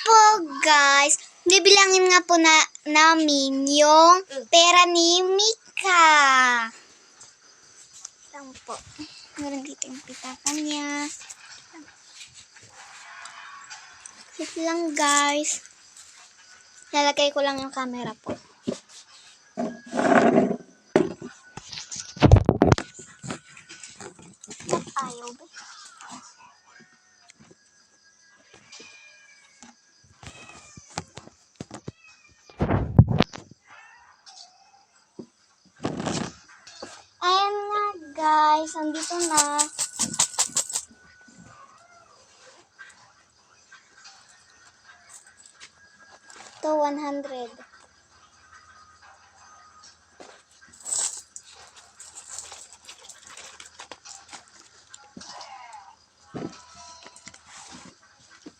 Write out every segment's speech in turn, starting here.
po, guys. Bibilangin nga po namin yung pera ni Mika. Lang po. Meron dito yung pitakan niya. Wait lang, guys. Lalagay ko lang yung camera po. Ayaw ba? Ayan nga, guys. Andito na. Ito, 100.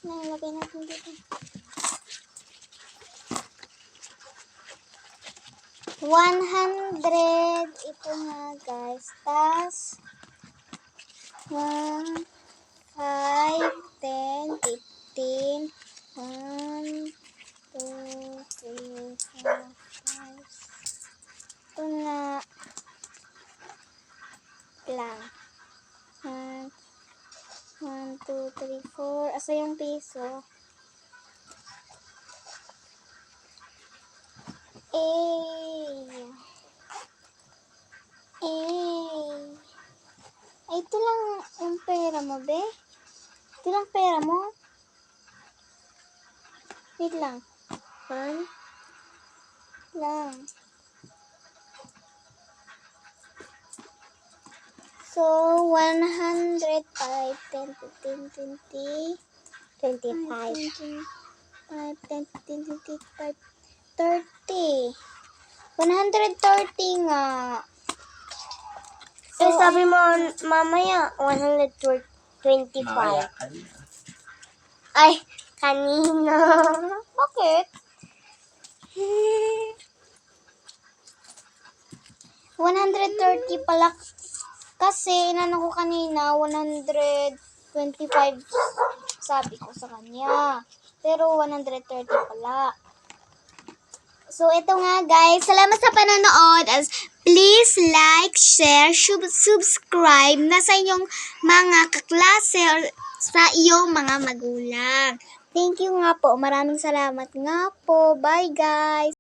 Nalagay natin dito. 100. Ito nga, guys. Tas 1, 5, 10, 15, 1, 2, 3, 4, 5. Ito na lang. 1, 2, 3, 4. Asa yung piso? Ay, ito lang yung pera mo, be. Ito lang pera mo. Wait lang. 1 lang. So, 100, 5, 10, 15, 20, 25, 10, 15, 25, 30. 130 nga. So, sabi mo mamaya, 125. Mamaya kanina. Ay, kanina. Bakit? 130 pala. Kasi, inano ko kanina, 125 sabi ko sa kanya. Pero, 130 pala. So, ito nga, guys. Salamat sa panonood. Please like, share, subscribe na sa inyong mga kaklase or sa iyong mga magulang. Thank you nga po. Maraming salamat nga po. Bye, guys.